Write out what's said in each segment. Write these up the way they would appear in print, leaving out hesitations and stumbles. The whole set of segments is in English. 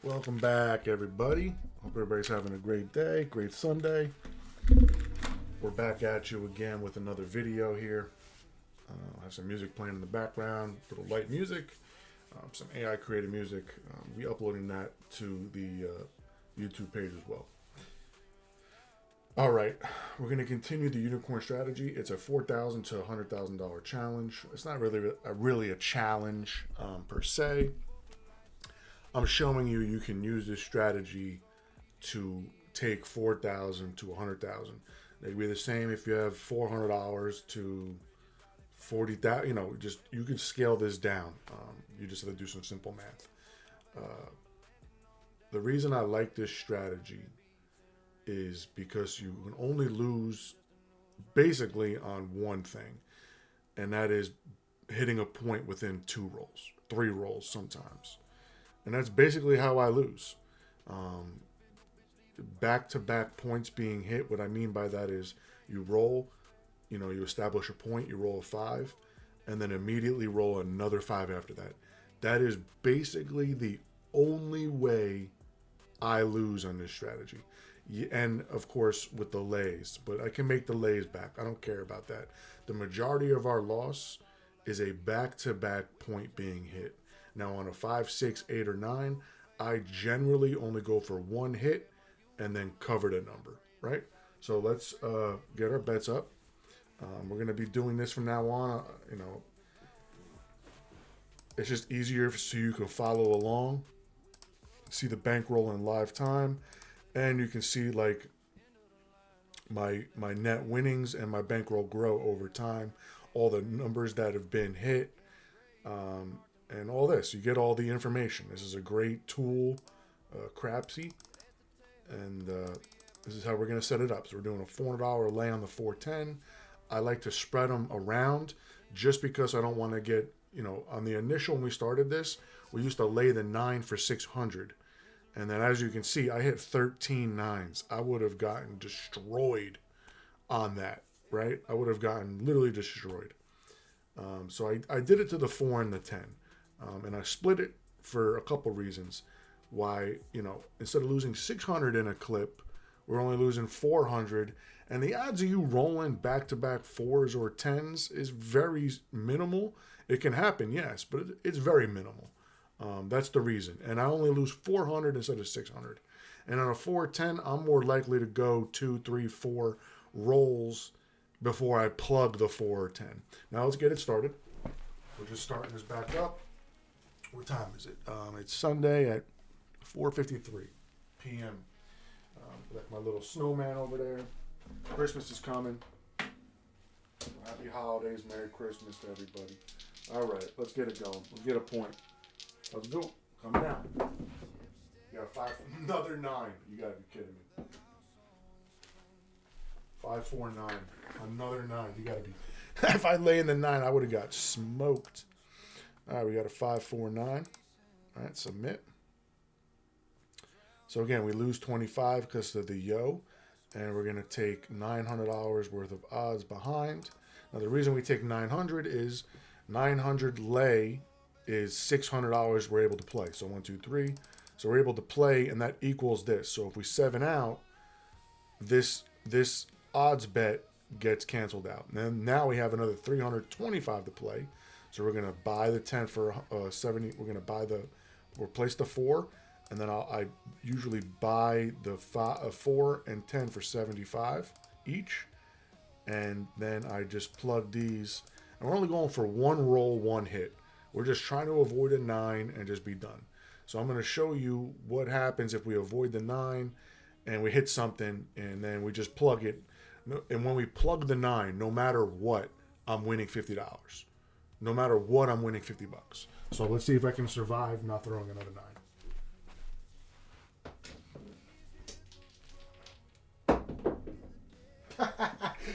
Welcome back, everybody. Hope everybody's having a great day, great Sunday. We're back at you again with another video here. I have some music playing in the background, little light music, some AI created music. We uploading that to the YouTube page as well. All right, we're going to continue the unicorn strategy. It's a $4,000 to $100,000 challenge. It's not really a challenge per se. I'm showing you can use this strategy to take 4,000 to 100,000. They'd be the same if you have $400 to 40,000. You can scale this down. You just have to do some simple math. The reason I like this strategy is because you can only lose basically on one thing, and that is hitting a point within 2 rolls, 3 rolls sometimes. And that's basically how I lose. Back-to-back points being hit. What I mean by that is you roll, you establish a point, you roll a 5, and then immediately roll another 5 after that. That is basically the only way I lose on this strategy. And of course with the lays, but I can make the lays back. I don't care about that. The majority of our loss is a back-to-back point being hit. Now on a 5, 6, 8, or 9, I generally only go for 1 hit and then cover the number, right? So let's get our bets up. We're going to be doing this from now on. It's just easier so you can follow along, see the bankroll in live time, and you can see like my net winnings and my bankroll grow over time, all the numbers that have been hit. And all this, you get all the information. This is a great tool, crapsee, and this is how we're going to set it up. So we're doing a $400 lay on the 410. I like to spread them around just because I don't want to get, on the initial when we started this, we used to lay the 9 for 600. And then as you can see, I hit 13 9s. I would have gotten destroyed on that, right? I would have gotten literally destroyed. So I did it to the 4 and the 10. And I split it for a couple reasons. Why, instead of losing 600 in a clip, we're only losing 400. And the odds of you rolling back-to-back 4s or 10s is very minimal. It can happen, yes, but it's very minimal. That's the reason. And I only lose 400 instead of 600. And on a 410, I'm more likely to go 2, 3, 4 rolls before I plug the 4 or 10. Now let's get it started. We're just starting this back up. What time is it? It's Sunday at 4:53 p.m. Got my little snowman over there. Christmas is coming. Happy holidays. Merry Christmas to everybody. All right, let's get it going. Let's get a point. Let's go. Come down. You got 5. Another 9. You got to be kidding me. 5, 4, 9. Another 9. You got to be. If I lay in the 9, I would have got smoked. All right, we got a 5, 4, 9. All right, submit. So again, we lose 25 because of the yo, and we're going to take $900 worth of odds behind. Now, the reason we take 900 is 900 lay is $600 we're able to play. So 1, 2, 3. So we're able to play, and that equals this. So if we 7 out, this odds bet gets canceled out. And then now we have another 325 to play. So we're going to buy the 10 for 70. We're going to replace the 4. And then I usually buy the 4 and 10 for 75 each. And then I just plug these. And we're only going for 1 roll, 1 hit. We're just trying to avoid a 9 and just be done. So I'm going to show you what happens if we avoid the 9 and we hit something and then we just plug it. And when we plug the 9, no matter what, I'm winning $50. No matter what, I'm winning $50. So let's see if I can survive not throwing another 9.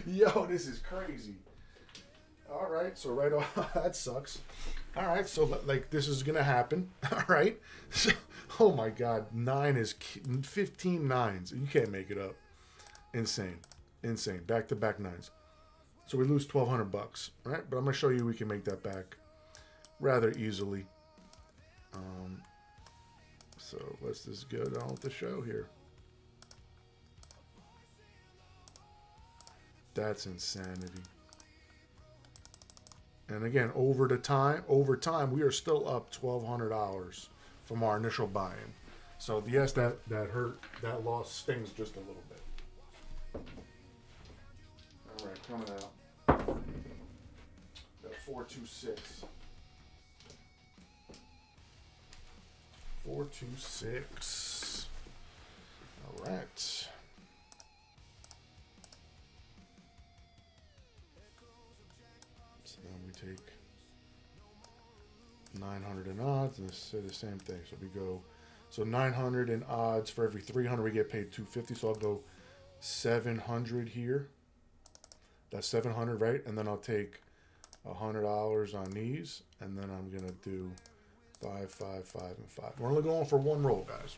Yo, this is crazy. All right, so right off, that sucks. All right, so like this is going to happen. All right. So, oh my God, 9 is 15 9s. You can't make it up. Insane. Back-to-back 9s. So we lose $1,200, right? But I'm going to show you we can make that back rather easily. So let's just go down with the show here. That's insanity. And again, over time, we are still up $1,200 from our initial buy-in. So yes, that hurt. That loss stings just a little bit. All right, coming out. Got 426. 426. All right. So then we take 900 in odds and say the same thing. So we go, so 900 in odds for every 300 we get paid 250. So I'll go 700 here. That's 700, right? And then I'll take $100 on these, and then I'm gonna do 5, 5, 5, and 5. We're only going for one roll, guys.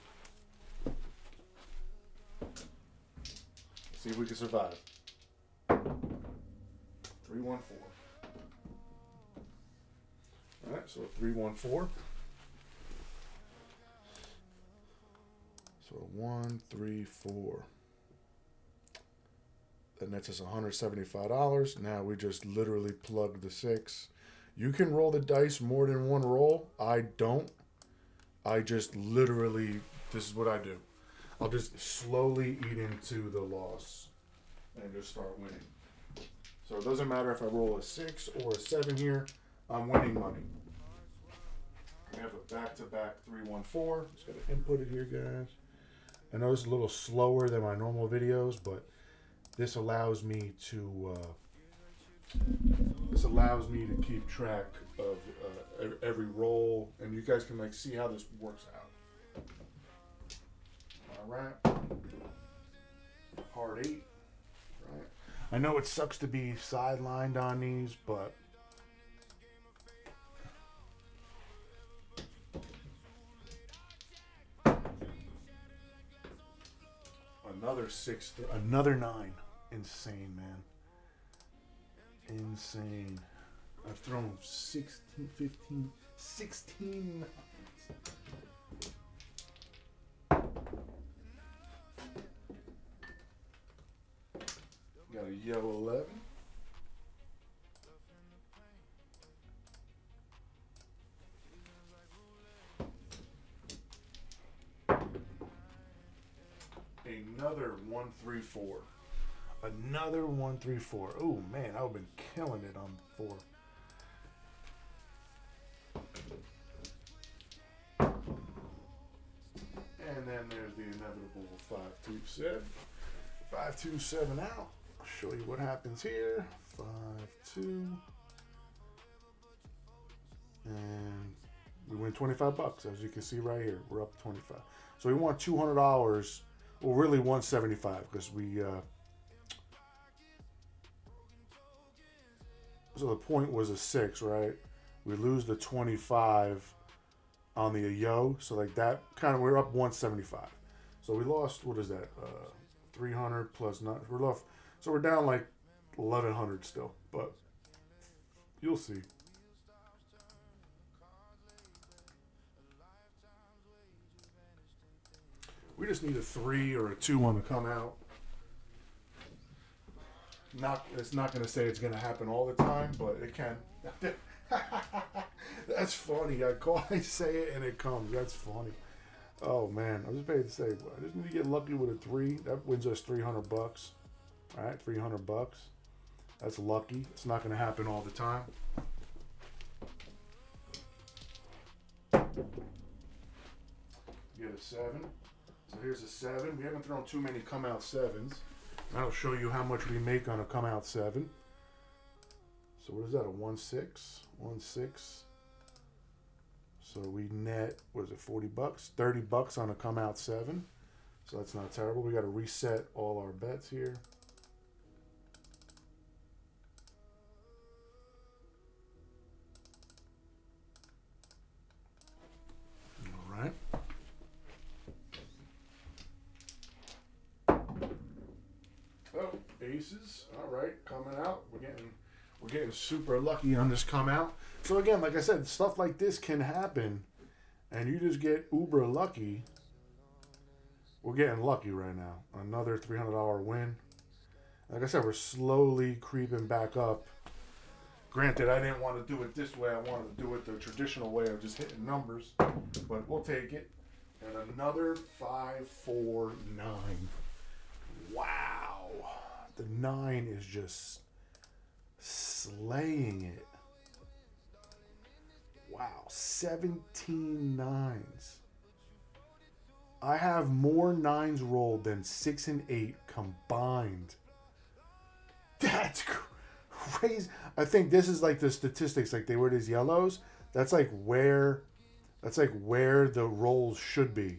See if we can survive. 314. All right, so 314. So 1, 3, 4. That nets us $175. Now we just literally plug the 6. You can roll the dice more than one roll. I don't. I just literally, this is what I do. I'll just slowly eat into the loss and just start winning. So it doesn't matter if I roll a 6 or a 7 here, I'm winning money. We have a back-to-back 314. Just got to input it here, guys. I know it's a little slower than my normal videos, but this allows me to keep track of every roll, and you guys can like see how this works out. All right, hard 8. Right. I know it sucks to be sidelined on these, but another 6, another 9. Insane, man. Insane. I've thrown 16, 15, 16. Got a yellow 11. Another 134. Another 134. Oh man, I've been killing it on 4. And then there's the inevitable 527. 527 out. I'll show you what happens here. 5, 2. And we win $25, as you can see right here. We're up 25. So we want $200. Well, really 175 because we. So the point was a 6, right? We lose the 25 on the yo, so like that kind of we're up 175. So we lost, what is that? 300 plus 9. We're left, so we're down like 1100 still, but you'll see. We just need a 3 or a 2 one to come out. It's not going to say it's going to happen all the time, but it can. That's funny. I say it and it comes. That's funny. Oh man, I was about to say, I just need to get lucky with a 3. That wins us $300. All right, $300. That's lucky. It's not going to happen all the time. Get a 7. So here's a 7. We haven't thrown too many come out 7s. That'll show you how much we make on a come out 7. So what is that? A 1.6? 1.6. So we net, what is it, $40? $30 on a come out 7. So that's not terrible. We got to reset all our bets here. All right. Oh, aces. All right, coming out. We're getting super lucky on this come out. So again, like I said, stuff like this can happen, and you just get uber lucky. We're getting lucky right now. Another $300 win. Like I said, we're slowly creeping back up. Granted, I didn't want to do it this way. I wanted to do it the traditional way of just hitting numbers. But we'll take it. And another 5, 4, 9. Wow. The 9 is just slaying it. Wow. 17 nines. I have more 9s rolled than 6 and 8 combined. That's crazy. I think this is like the statistics, like they were these yellows. That's like where the rolls should be.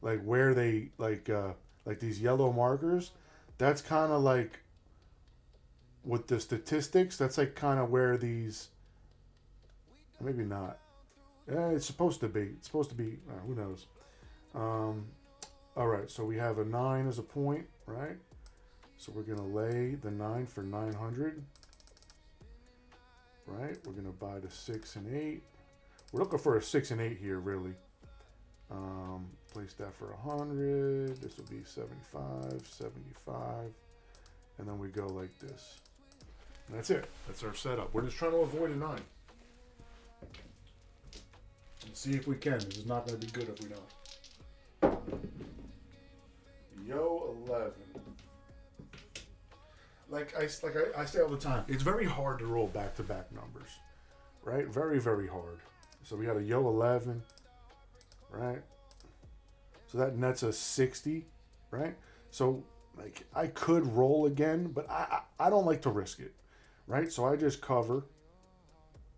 Like where they like these yellow markers. That's kind of like with the statistics, that's like kind of where these, maybe not. Yeah, it's supposed to be. It's supposed to be, who knows. All right, so we have a 9 as a point, right? So we're going to lay the 9 for 900, right? We're going to buy the 6 and 8. We're looking for a 6 and 8 here, really. Place that for 100. This will be 75, 75. And then we go like this. And that's it. That's our setup. We're just trying to avoid a 9. Let's see if we can. This is not going to be good if we don't. Yo 11. Like I say all the time, it's very hard to roll back-to-back numbers, right? Very, very hard. So we got a yo 11, right? So that nets us 60, right? So like I could roll again, but I don't like to risk it, right? So I just cover,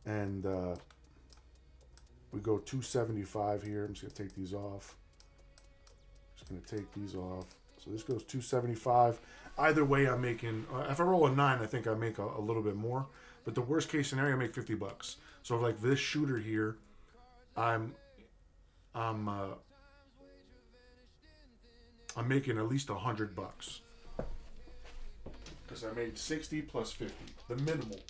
and we go 275 here. I'm just gonna take these off. Just gonna take these off. So this goes 275. Either way, I'm making. If I roll a 9, I think I make a little bit more. But the worst case scenario, I make $50. So like this shooter here, I'm making at least $100 because I made 60 plus 50, the minimal.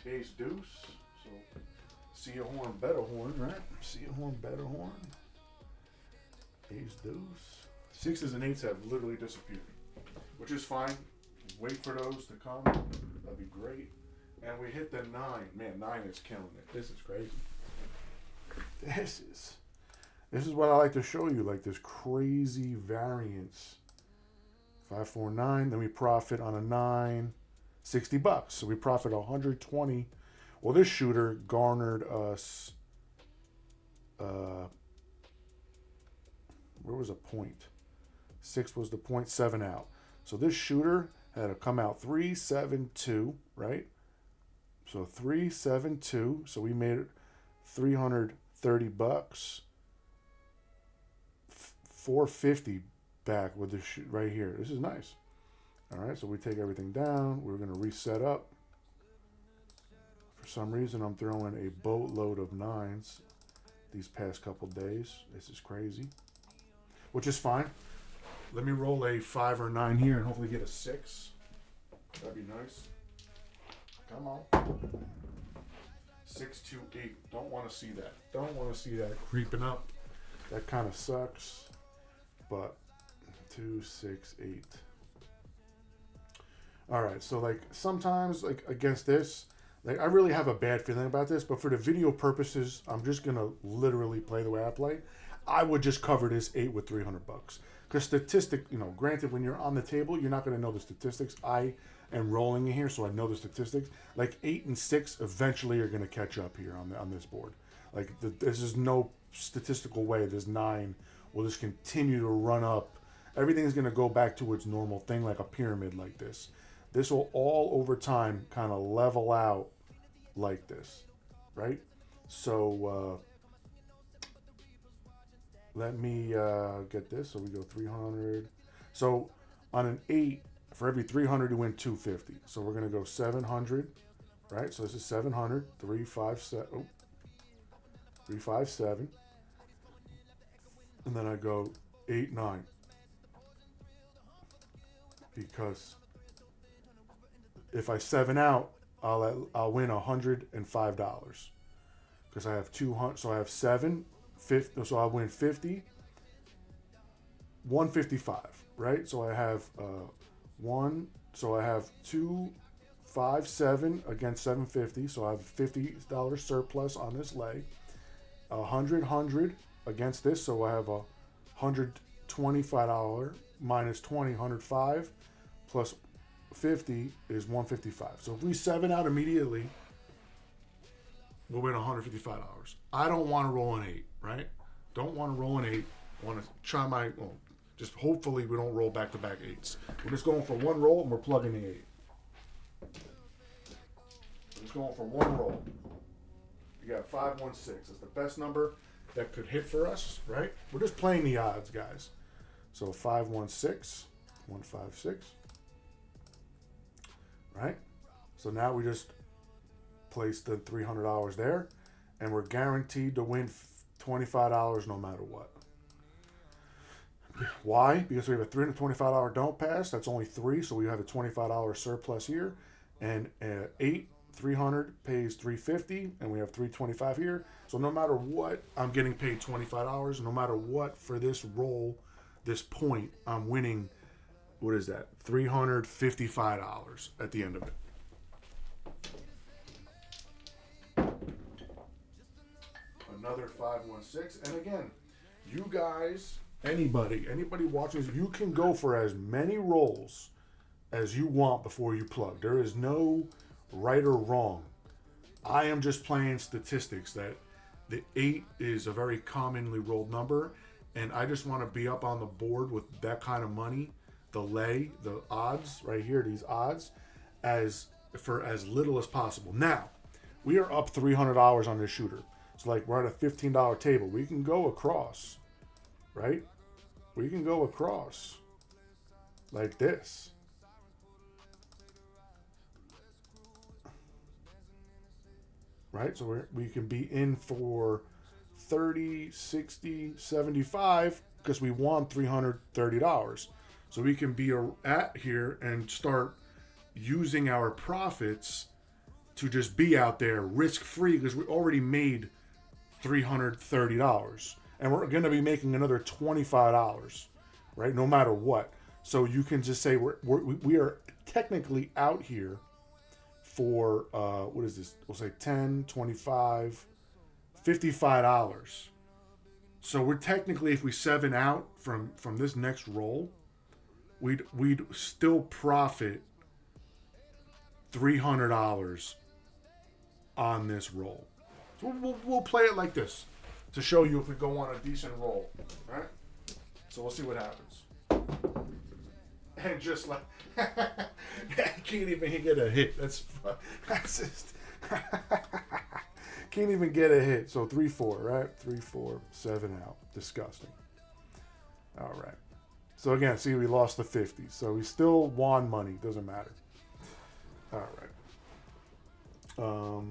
Ace deuce. So see a horn, bet a horn, right? See a horn, bet a horn. Ace deuce. 6s and 8s have literally disappeared, which is fine. Wait for those to come. That'd be great. And we hit the 9. Man, 9 is killing it. This is crazy. This is what I like to show you, like this crazy variance. 5, 4, 9. Then we profit on a 9, $60. So we profit 120. Well, this shooter garnered us. Where was a point? 6 was the point, 7 out. So this shooter had to come out 372, right? So 372. So we made it $330. 450 back with this shoot right here. This is nice. All right, so we take everything down. We're going to reset up. For some reason, I'm throwing a boatload of 9s these past couple days. This is crazy, which is fine. Let me roll a 5 or 9 here and hopefully get a 6. That'd be nice. Come on. 6, 2, 8. Don't want to see that. Don't want to see that creeping up. That kind of sucks. But 2, 6, 8. All right. So like sometimes like against this, like I really have a bad feeling about this. But for the video purposes, I'm just gonna literally play the way I play. I would just cover this 8 with $300. Because granted, when you're on the table, you're not going to know the statistics. I am rolling in here, so I know the statistics. Like 8 and 6 eventually are going to catch up here on this board. Like there's just no statistical way this 9 will just continue to run up. Everything is going to go back to its normal thing, like a pyramid like this. This will all over time kind of level out like this, right? So let me get this. So we go 300. So on an 8, for every 300, you win 250. So we're going to go 700, right? So this is 700, 357. Oh, 357. And then I go 8, 9. Because if I 7 out, I'll win $105. because I have 200. So I have 7, 50. So I win 50, 155, right? So I have 1. So I have 257 against 750. So I have $50 surplus on this leg. 100 against this. So I have a $125 minus 20, 105 plus 50 is 155. So if we 7 out immediately, we'll win $155. I don't want to roll an 8, right? Don't want to roll an 8. Want to try just hopefully we don't roll back-to-back 8s. We're just going for one roll and we're plugging the 8. We're just going for one roll. You got 516. That's the best number that could hit for us, right? We're just playing the odds, guys. So 516, 156, right? So now we just place the $300 there, and we're guaranteed to win $25 no matter what. Why? Because we have a $325 don't pass. That's only 3, so we have a $25 surplus here, and 8. 300 pays 350, and we have 325 here. So no matter what, I'm getting paid $25. No matter what, for this roll, this point, I'm winning. What is that? $355 at the end of it. Another 516, and again, you guys, anybody watching this, you can go for as many rolls as you want before you plug. There is no right or wrong. I am just playing statistics that the 8 is a very commonly rolled number, and I just want to be up on the board with that kind of money, the odds right here, these odds, for as little as possible. Now, we are up $300 on this shooter. So like we're at a $15 table. We can go across, right? We can go across like this. Right? So we can be in for 30, 60, 75 because we won $330. So we can be at here and start using our profits to just be out there risk-free because we already made $330. And we're going to be making another $25, right? No matter what. So you can just say we are technically out here for, what is this? We'll say 10, 25, $55. So we're technically, if we 7 out from this next roll, we'd still profit $300 on this roll. So we'll play it like this to show you if we go on a decent roll, right? So we'll see what happens. And just like, I can't even get a hit. That's just, can't even get a hit. So 3-4, right? 3-4, 7 out. Disgusting. All right. So again, see, we lost the 50. So we still won money. Doesn't matter. All right. So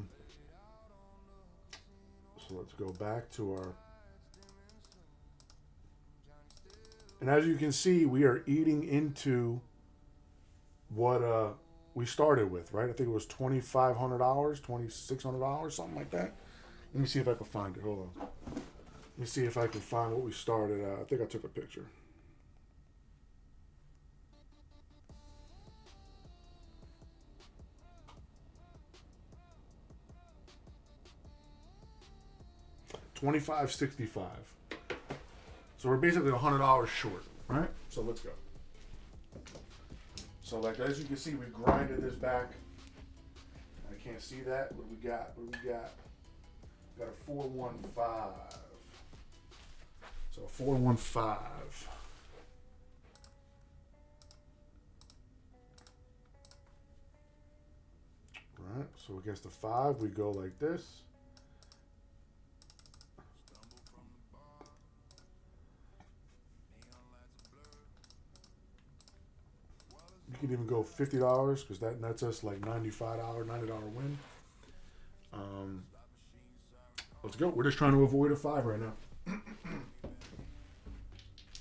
let's go back to our. And as you can see, we are eating into what we started with, right? I think it was $2,500, $2,600, something like that. Let me see if I can find it. Hold on. Let me see if I can find what we started at. I think I took a picture. $25.65. So we're basically $100 short, right? So let's go. So like as you can see, we grinded this back. I can't see that. What do we got? What do we got? We got a 415. So 415. Right. So against the 5, we go like this. You can even go $50 because that nets us like $90 win. Let's go. We're just trying to avoid a 5 right now.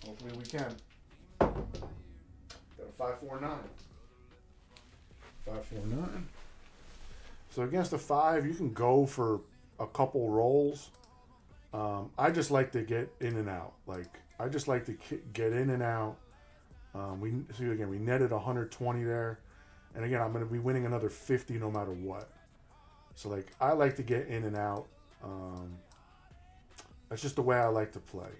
Hopefully we can. Got a 549. 549. So against the 5, you can go for a couple rolls, I just like to get in and out. Like I just like to get in and out. We see again. We netted 120 there, and again, I'm going to be winning another 50 no matter what. So like I like to get in and out. That's just the way I like to play.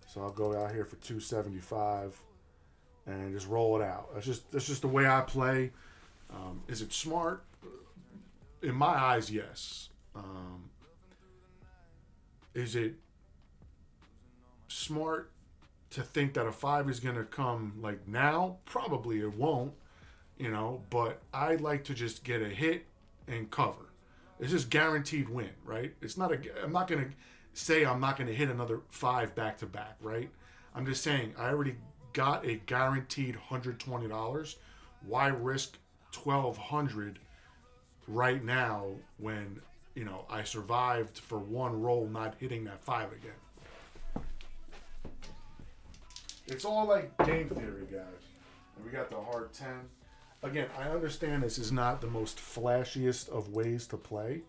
So I'll go out here for 275 and just roll it out. That's just the way I play. Is it smart? In my eyes, yes. Is it smart to think that a 5 is going to come like now? Probably it won't, but I like to just get a hit and cover. It's just guaranteed win, right? I'm not going to say I'm not going to hit another 5 back to back, right? I'm just saying I already got a guaranteed $120. Why risk 1,200 right now when I survived for one roll not hitting that 5 again? It's all like game theory, guys. And we got the hard 10. Again, I understand this is not the most flashiest of ways to play,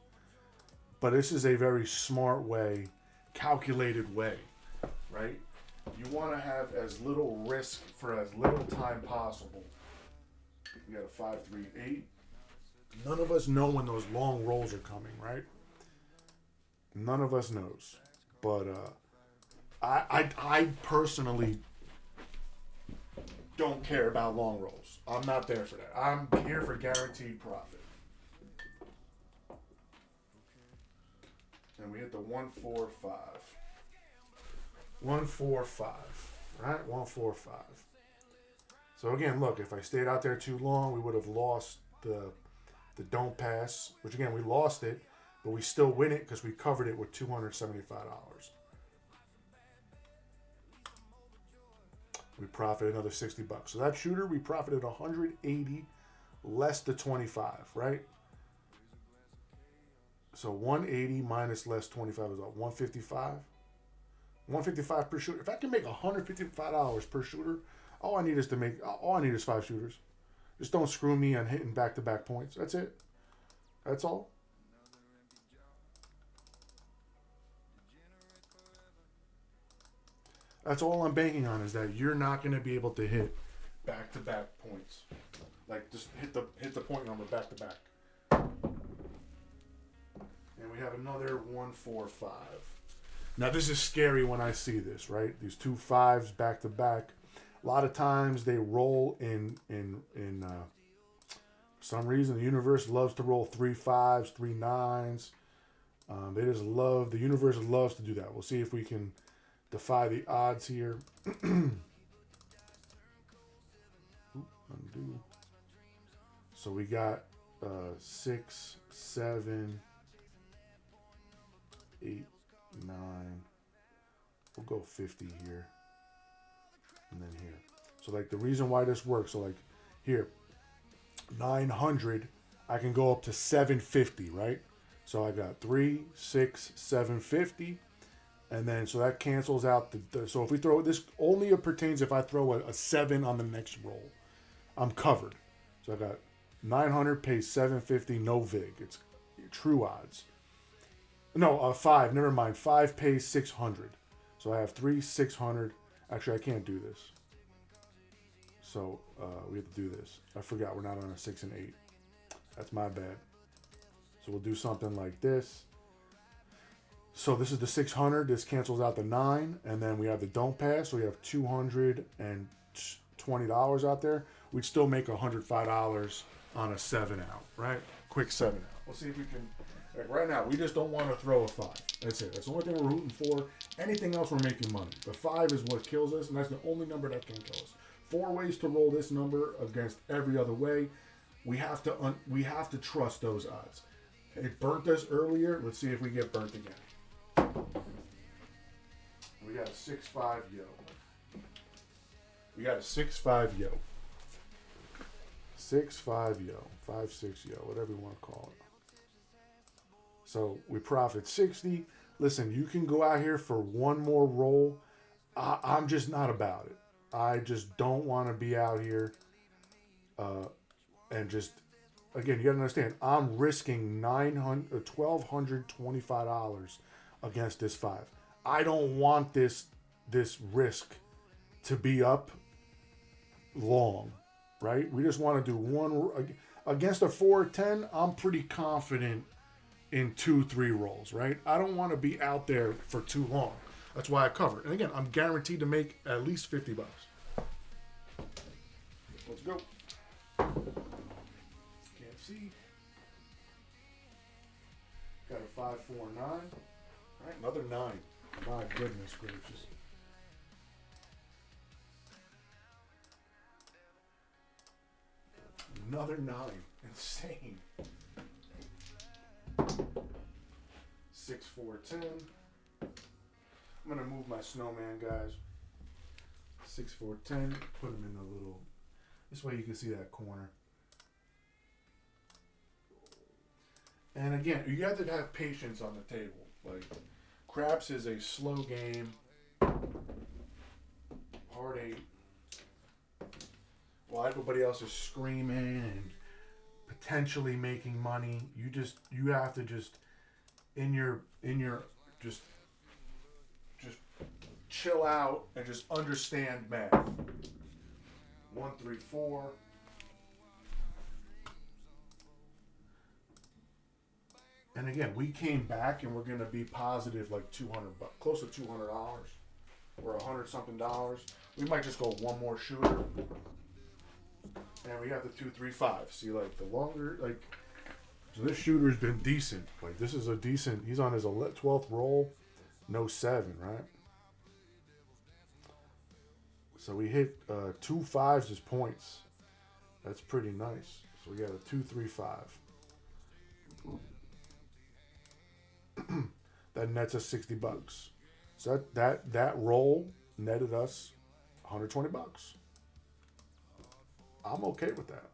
but this is a very smart way, calculated way, right? You want to have as little risk for as little time possible. We got a 5, 3, 8. None of us know when those long rolls are coming, right? None of us knows. But I personally don't care about long rolls. I'm not there for that. I'm here for guaranteed profit. And we hit the 145. 145. Right? 145. So again, look, if I stayed out there too long, we would have lost the don't pass, which again, we lost it, but we still win it because we covered it with $275. We profited another $60. So that shooter, we profited 180 less the 25, right? So 180 minus less 25 is what, 155? 155 per shooter. If I can make $155 per shooter, all I need is 5 shooters. Just don't screw me on hitting back-to-back points. That's it. That's all. That's all I'm banking on, is that you're not going to be able to hit back-to-back points. Like, just hit the point number back-to-back. And we have another 145. Now, this is scary when I see this, right? These 2 5s back-to-back. A lot of times they roll in for some reason, the universe loves to roll 3 5s, 3 9s. The universe loves to do that. We'll see if we can defy the odds here. Undo. So we got 6, 7, 8, 9. We'll go 50 here. And then here. So like the reason why this works, so like here, 900, I can go up to 750, right? So I got 3, 6, 750. And then, so that cancels out so if we throw, this only pertains if I throw a 7 on the next roll. I'm covered. So I got 900 pays 750, no VIG. It's true odds. No, 5, never mind. 5 pays 600. So I have 3, 600. Actually, I can't do this. So we have to do this. I forgot we're not on a 6 and 8. That's my bad. So we'll do something like this. So this is the 600. This cancels out the 9. And then we have the don't pass. So we have $220 out there. We'd still make $105 on a 7 out, right? Quick 7 out. We'll see if we can. Like right now, we just don't want to throw a 5. That's it. That's the only thing we're rooting for. Anything else, we're making money. The 5 is what kills us, and that's the only number that can kill us. 4 ways to roll this number against every other way. We have to trust those odds. It burnt us earlier. Let's see if we get burnt again. We got a 6-5 yo. We got a 6-5 yo. 6-5 yo. 5-6 yo. Whatever you want to call it. So we profit 60. Listen, you can go out here for one more roll. I'm just not about it. I just don't want to be out here and just again, you got to understand, I'm risking $1,225 against this 5. I don't want this risk to be up long, right? We just want to do one against a 4-10. I'm pretty confident in 2-3 rolls, right? I don't want to be out there for too long. That's why I cover. And again, I'm guaranteed to make at least $50. Let's go. Can't see. Got a 5-4-9. All right, another 9. My goodness gracious. Another 9. Insane. 6-4-10. I'm gonna move my snowman, guys. 6-4-10. Put him in the little. This way you can see that corner. And again, you have to have patience on the table. Like, craps is a slow game. Hard 8. While everybody else is screaming and potentially making money, you have to just in your just chill out and just understand math. 1, 3, 4. And again, we came back and we're gonna be positive like $200, close to $200, or $100 something. We might just go one more shooter, and we have the 2, 3, 5. See, like the longer, like, so this shooter's been decent. Like, this is a decent. He's on his 12th roll, no 7, right? So we hit 2 5s as points. That's pretty nice. So we got a 2, 3, 5. That nets us $60. So that roll netted us $120. I'm okay with that.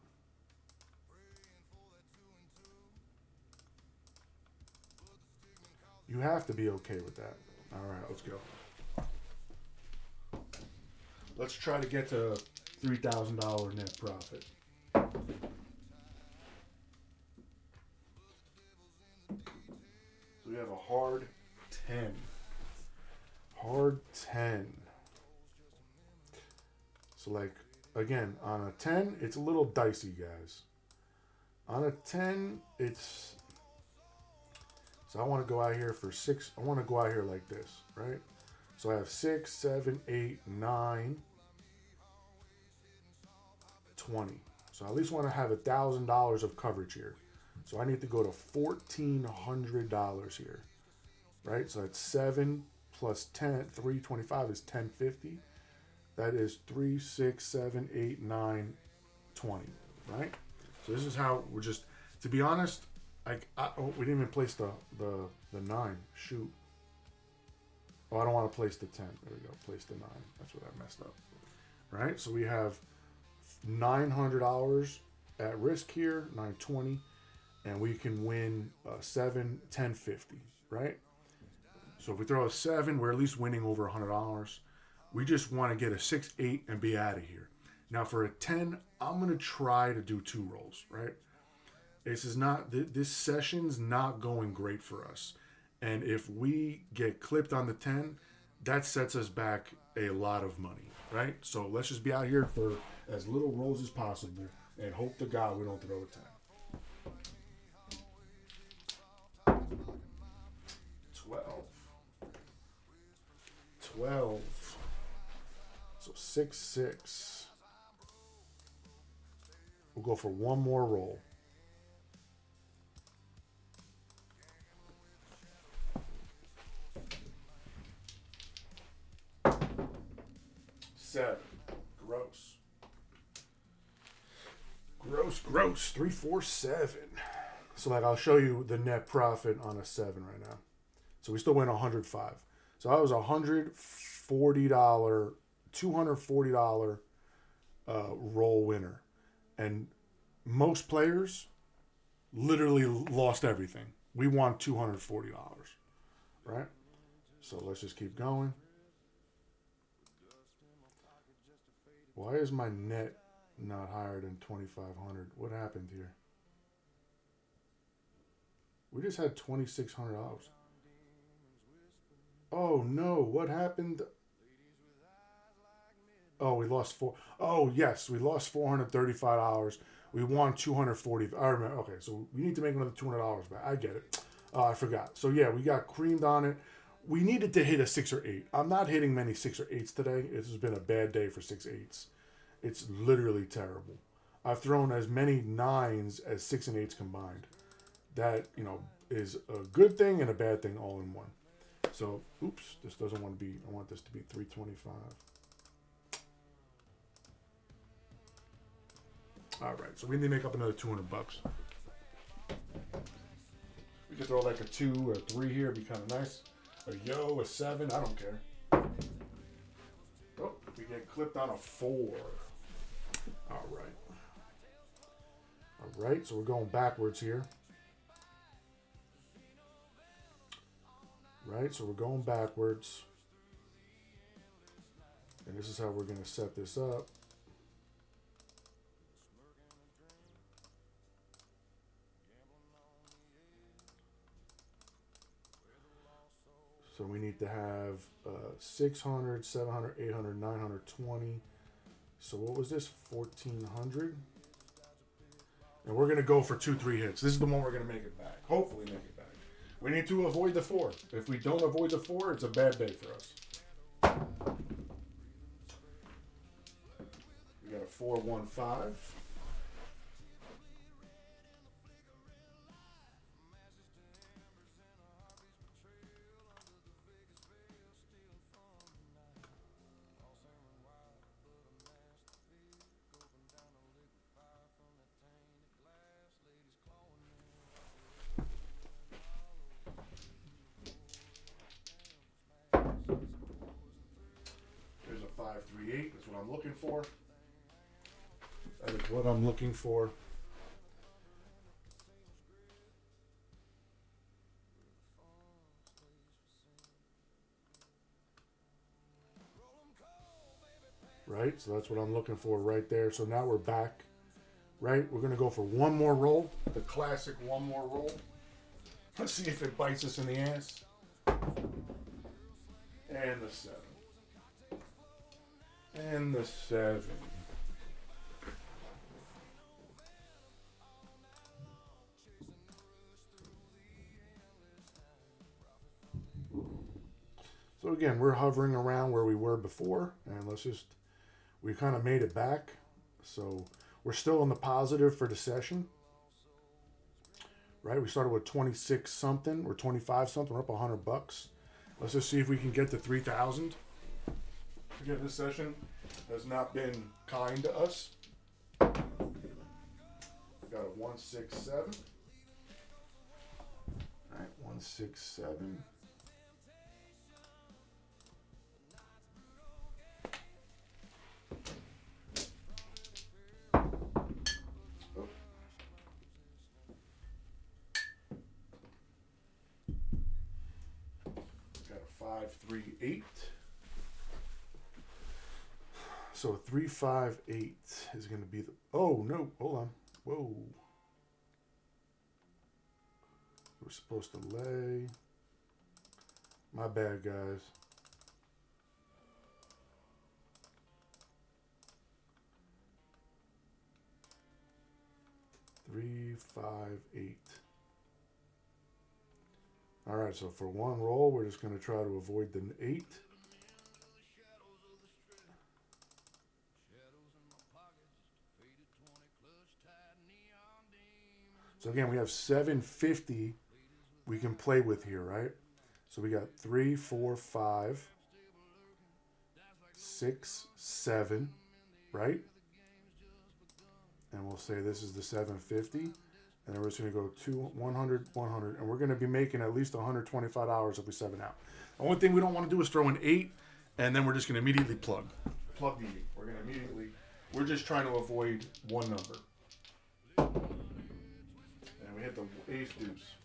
You have to be okay with that. All right, let's go. Let's try to get to $3,000 net profit. So we have a hard 10. Hard 10. So, like, again, on a 10, it's a little dicey, guys. On a 10, it's... So I want to go out here for 6. I want to go out here like this, right? So I have 6, 7, 8, 9, 20. So I at least want to have $1,000 of coverage here. So I need to go to $1,400 here, right? So that's 7 plus 10, 325 is 1050. That is 3, 6, 7, 8, 9, 20, right? So this is how we're just, to be honest, we didn't even place the 9. Shoot. Oh, I don't want to place the 10. There we go. Place the 9. That's what I messed up. Right? So we have $900 at risk here, 920, and we can win 7, 1050, right? So if we throw a 7, we're at least winning over $100. We just want to get a 6, 8 and be out of here. Now for a 10, I'm going to try to do 2 rolls, right? This session's not going great for us. And if we get clipped on the 10, that sets us back a lot of money, right? So let's just be out here for as little rolls as possible and hope to God we don't throw a 10. 12. So 6, 6. We'll go for one more roll. Seven. Gross. 3, 4, 7. So like I'll show you the net profit on a 7 right now. So we still win 105. So that was $140, $240 roll winner. And most players literally lost everything. We won $240, right? So let's just keep going. Why is my net not higher than 2,500? What happened here? We just had $2,600. Oh no, what happened? Oh, we lost four. Oh yes, we lost $435. We won 240. I remember. Okay, so we need to make another $200 back. I get it. I forgot. So yeah, we got creamed on it. We needed to hit a 6 or 8. I'm not hitting many 6 or 8s today. This has been a bad day for 6 8s. It's literally terrible. I've thrown as many 9s as 6 and 8s combined. That is a good thing and a bad thing all in one. So oops, this doesn't want to be. I want this to be 325. All right, so we need to make up another $200. We could throw like a 2 or 3 here, it'd be kind of nice. A yo, a 7, I don't care. Oh, we get clipped on a 4. All right. All right, so we're going backwards here. Right, so we're going backwards. And this is how we're going to set this up. So we need to have 600, 700, 800, 920. So what was this? 1,400. And we're going to go for 2-3 hits. This is the one we're going to make it back. Hopefully make it back. We need to avoid the 4. If we don't avoid the 4, it's a bad day for us. We got a 415. There's a 538. That's what I'm looking for. That is what I'm looking for. Right, so that's what I'm looking for right there. So now we're back. Right, we're going to go for one more roll. The classic one more roll. Let's see if it bites us in the ass. And the 7. And the 7. So again, we're hovering around where we were before, and we kind of made it back. So we're still in the positive for the session. Right, we started with 26 something or 25 something. We're up $100. Let's just see if we can get to 3,000. Again, this session has not been kind to us. We got a 167. All right, 167. Got a 538. So 358 is going to be the. Oh no! Hold on. Whoa. We're supposed to lay. My bad, guys. Three, 5, 8. All right. So for one roll, we're just going to try to avoid the 8. So again, we have 750 we can play with here, right? So we got 3, 4, 5, 6, 7, right? And we'll say this is the 750. And then we're just going to go 100, 100. And we're going to be making at least $125 if we 7 out. The only thing we don't want to do is throw an 8, and then we're just going to immediately plug. Plug the 8. We're going to immediately. We're just trying to avoid one number. We hit the ace deuce.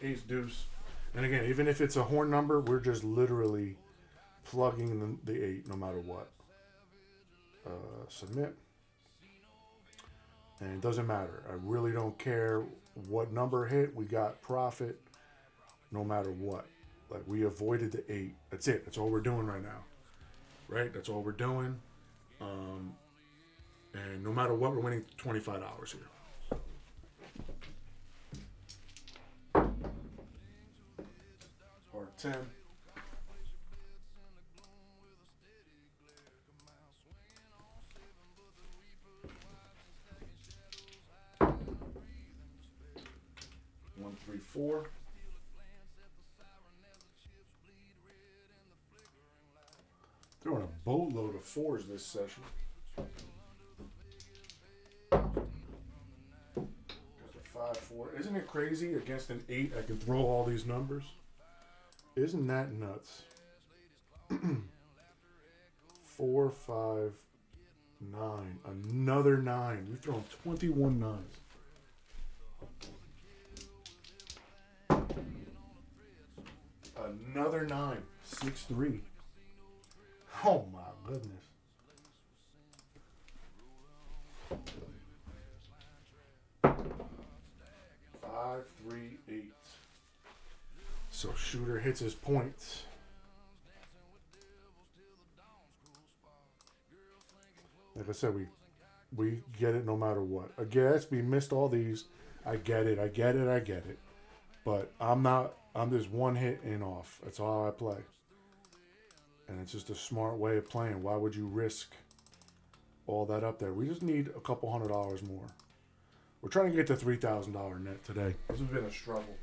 Ace deuce. And again, even if it's a horn number, we're just literally plugging the 8 no matter what. Submit. And it doesn't matter. I really don't care what number hit, we got profit no matter what. Like we avoided the 8. That's it. That's all we're doing right now. Right? That's all we're doing. And no matter what, we're winning $25 here. Hard 10. One, three, four. Throwing a boatload of 4s this session. Got the 5, 4. Isn't it crazy? Against an 8, I can throw all these numbers. Isn't that nuts? 4, 5, 9. Another 9. We've thrown 21 9s. Another 9. 6, 3. Oh my goodness. 5, 3, 8. So shooter hits his points. Like I said, we get it no matter what. I guess we missed all these. I get it. But I'm just one hit and off. That's all I play. And it's just a smart way of playing. Why would you risk all that up there? We just need a couple $100 more. We're trying to get to $3,000 net today. This has been a struggle.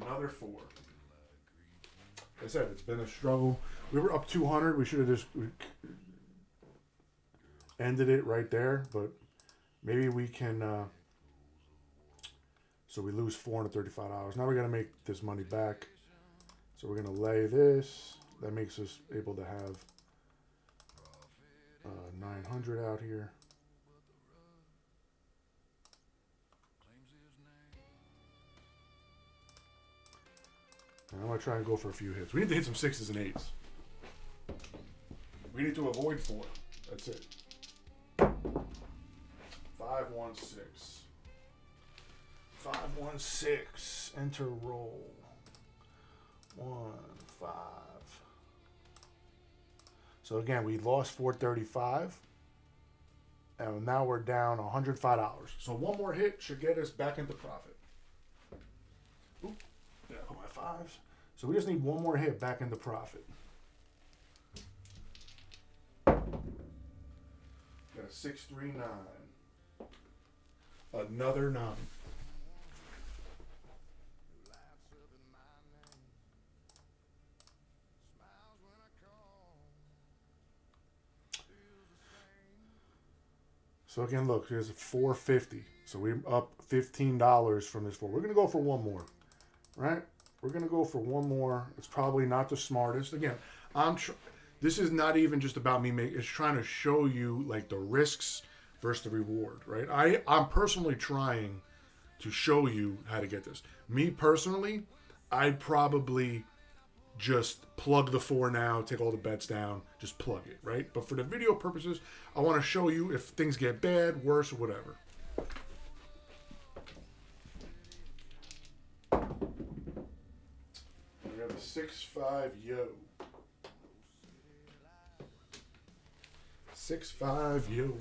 Another 4. Like I said, it's been a struggle. We were up 200. We should have just ended it right there. But maybe we can... So we lose $435. Now we're going to make this money back. So we're going to lay this. That makes us able to have 900 out here. And I'm going to try and go for a few hits. We need to hit some 6s and 8s. We need to avoid 4. That's it. 5, 1, 6. 5, 1, 6. Enter roll. 1, 5. So again, we lost $435, and now we're down $105. So one more hit should get us back into profit. Oop, yeah, put my 5s. So we just need one more hit back into profit. Got a 6, 3, 9. Another 9. So again, look, here's $450. So we're up $15 from this 4. We're going to go for one more, right? We're going to go for one more. It's probably not the smartest. Again, this is not even just about me it's trying to show you like the risks versus the reward, right? I'm personally trying to show you how to get this. Me personally, I'd probably just plug the 4 now, take all the bets down, just plug it, right? But for the video purposes, I want to show you if things get bad, worse, or whatever. We have a 6, 5, yo. 6, 5, yo.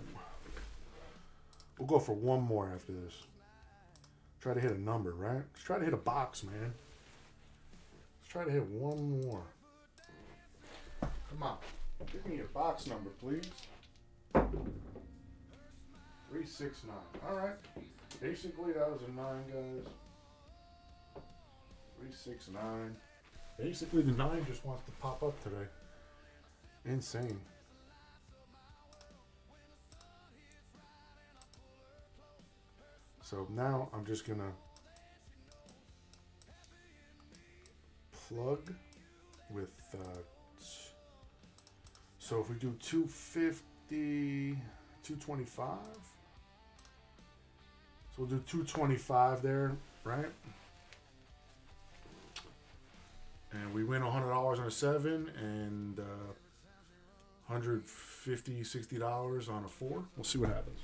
We'll go for one more after this. Try to hit a number, right? Let's try to hit a box, man. Try to hit one more. Come on. Give me a box number, please. 369. Alright. Basically, that was a 9, guys. 369. Basically, the 9 just wants to pop up today. Insane. So now I'm just going to plug with so if we do 250, 225, so we'll do 225 there, right? And we win $100 on a 7 and $150, $60 on a 4. We'll see what happens.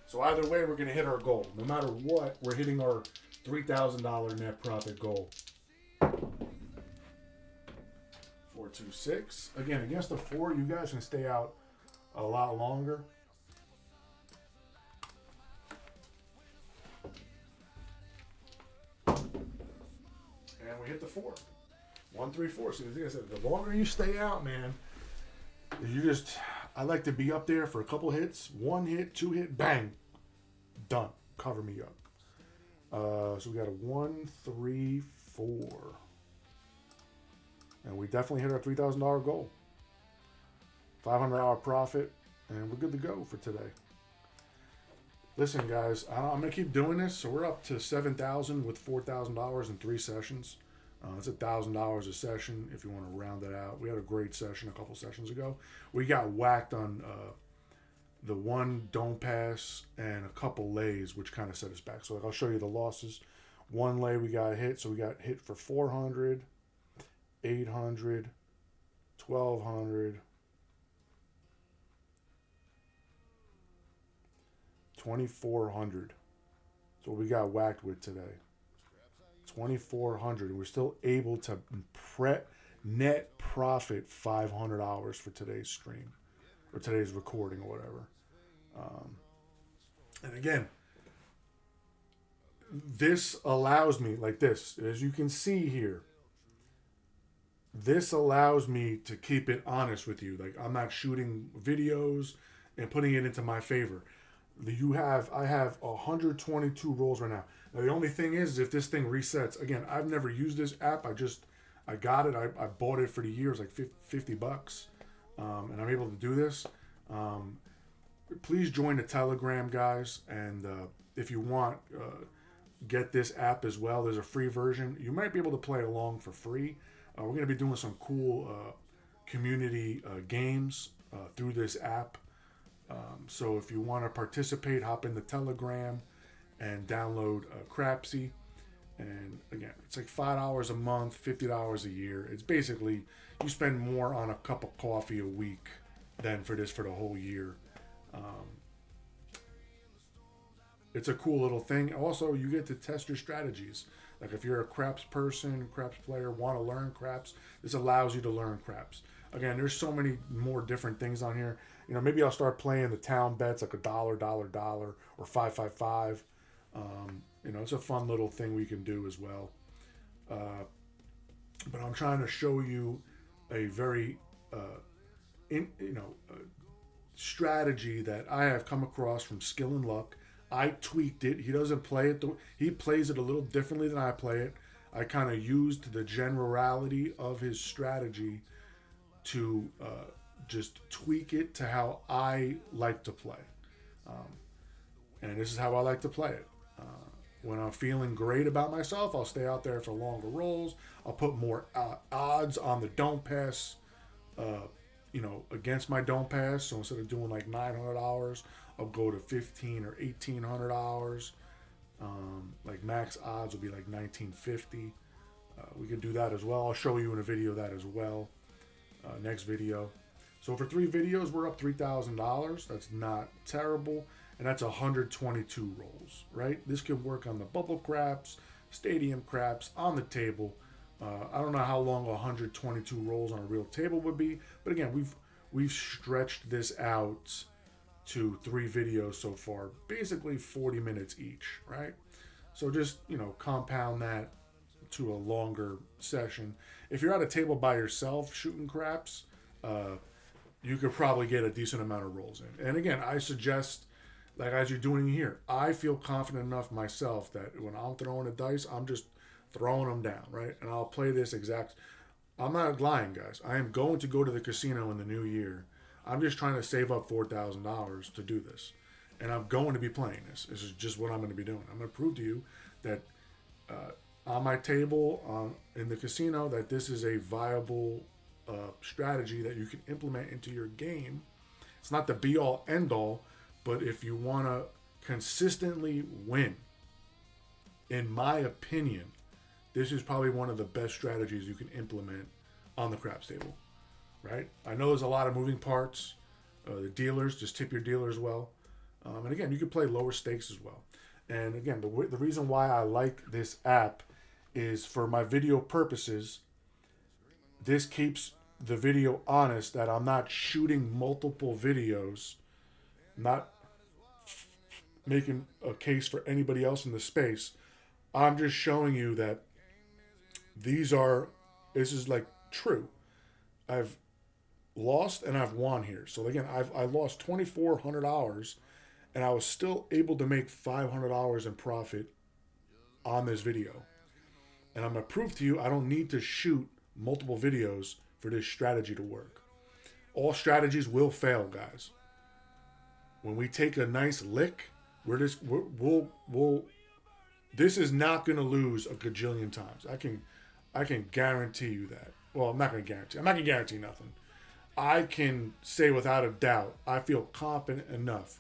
So either way, we're going to hit our goal. No matter what, we're hitting our $3,000 net profit goal. 426. Again, against the 4, you guys can stay out a lot longer. And we hit the 4. 1, 3, 4. So like I said, the longer you stay out, man, I like to be up there for a couple hits. 1 hit, 2 hit, bang. Done. Cover me up. So we got a 1, 3, 4. And we definitely hit our $3,000 goal. $500 profit. And we're good to go for today. Listen, guys, I'm going to keep doing this. So we're up to $7,000 with $4,000 in 3 sessions. It's $1,000 a session if you want to round it out. We had a great session a couple sessions ago. We got whacked on the 1 don't pass and a couple lays, which kind of set us back. So I'll show you the losses. 1 lay we got hit. So we got hit for 400, 800, 1,200, 2,400. So we got whacked with today. 2,400, and we're still able to net profit $500 for today's stream or today's recording or whatever. And again, this allows me, like this, as you can see here, this allows me to keep it honest with you. Like, I'm not shooting videos and putting it into my favor. I have 122 rolls right now. Now, the only thing is if this thing resets, again, I've never used this app. I got it. I bought it for the year. It was like $50. And I'm able to do this. Please join the Telegram, guys. And if you want, get this app as well. There's a free version. You might be able to play along for free. We're going to be doing some cool community games through this app. So if you want to participate, hop in the Telegram and download crapsee. And again, it's like $5 a month, $50 a year. It's basically, you spend more on a cup of coffee a week than for this for the whole year. It's a cool little thing. Also, you get to test your strategies. Like if you're a craps person, craps player, want to learn craps, this allows you to learn craps. Again, there's so many more different things on here. You know, maybe I'll start playing the town bets, like $1, $1, or 5. You know, it's a fun little thing we can do as well. But I'm trying to show you a very, strategy that I have come across from Skill and Luck. I tweaked it. He doesn't play it. He plays it a little differently than I play it. I kind of used the generality of his strategy to just tweak it to how I like to play. And this is how I like to play it. When I'm feeling great about myself, I'll stay out there for longer rolls. I'll put more odds on the don't pass, against my don't pass. So instead of doing like $900, I'll go to $1,500 or $1,800. Like max odds will be like $1,950. We could do that as well. I'll show you in a video that as well. Next video. So for 3 videos, we're up $3,000. That's not terrible. And that's 122 rolls, right? This could work on the bubble craps, stadium craps, on the table. I don't know how long 122 rolls on a real table would be. But again, we've stretched this out to 3 videos so far. Basically 40 minutes each, right? So just, compound that to a longer session. If you're at a table by yourself shooting craps, you could probably get a decent amount of rolls in. And again, I suggest, like as you're doing here, I feel confident enough myself that when I'm throwing the dice, I'm just throwing them down, right? And I'll play this exact. I'm not lying, guys. I am going to go to the casino in the new year. I'm just trying to save up $4,000 to do this. And I'm going to be playing this. This is just what I'm going to be doing. I'm going to prove to you that on my table in the casino that this is a viable strategy that you can implement into your game. It's not the be-all, end-all, but if you want to consistently win, in my opinion, this is probably one of the best strategies you can implement on the craps table. right? I know there's a lot of moving parts. The dealers, just tip your dealers well. And again, you can play lower stakes as well. And again, the reason why I like this app is for my video purposes. This keeps the video honest, that I'm not shooting multiple videos, not making a case for anybody else in the space. I'm just showing you that this is like true. I've lost and I've won here. So again, I lost $2,400 and I was still able to make $500 in profit on this video. And I'm going to prove to you I don't need to shoot multiple videos for this strategy to work. All strategies will fail, guys. When we take a nice lick, we'll this is not going to lose a gajillion times. I can guarantee you that. Well, I'm not going to guarantee nothing. I can say without a doubt, I feel confident enough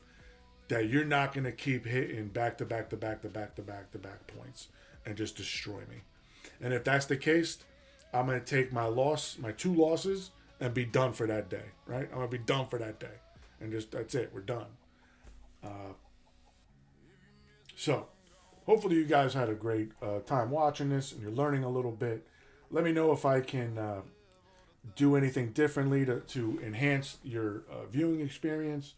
that you're not going to keep hitting back to back to back to back to back to back points and just destroy me. And if that's the case, I'm going to take my 2 losses, and be done for that day, right? I'm going to be done for that day. And just, that's it. We're done. So, hopefully you guys had a great time watching this and you're learning a little bit. Let me know if I can do anything differently to enhance your viewing experience.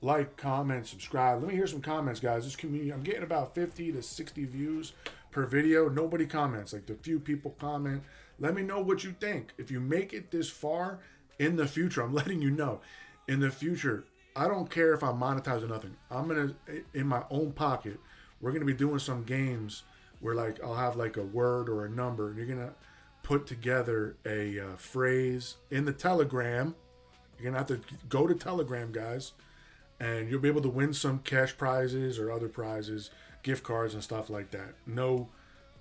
Like, comment, subscribe. Let me hear some comments, guys. This community, I'm getting about 50 to 60 views per video. Nobody comments. Like, the few people comment. Let me know what you think. If you make it this far in the future, I'm letting you know. In the future, I don't care if I monetize or nothing. I'm going to, in my own pocket, we're going to be doing some games where, like, I'll have, like, a word or a number, and you're going to put together a phrase in the Telegram. You're going to have to go to Telegram, guys, and you'll be able to win some cash prizes or other prizes, gift cards and stuff like that. No,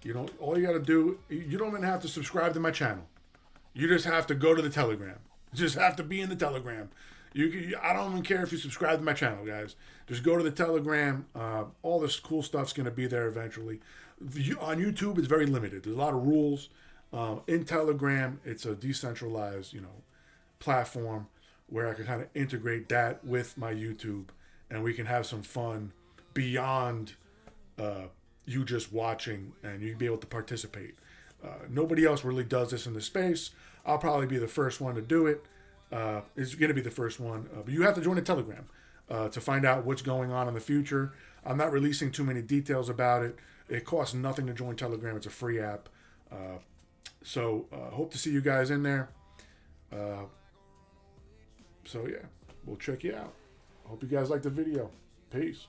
you don't. All you got to do, you don't even have to subscribe to my channel. You just have to go to the Telegram. You just have to be in the Telegram. I don't even care if you subscribe to my channel, guys. Just go to the Telegram. All this cool stuff's going to be there eventually. On YouTube, it's very limited. There's a lot of rules. In Telegram, it's a decentralized, platform where I can kind of integrate that with my YouTube, and we can have some fun beyond you just watching, and you can be able to participate. Nobody else really does this in the space. I'll probably be the first one to do it. It's going to be the first one. But you have to join the Telegram to find out what's going on in the future. I'm not releasing too many details about it. It costs nothing to join Telegram. It's a free app. So hope to see you guys in there. So yeah, we'll check you out. Hope you guys like the video. Peace.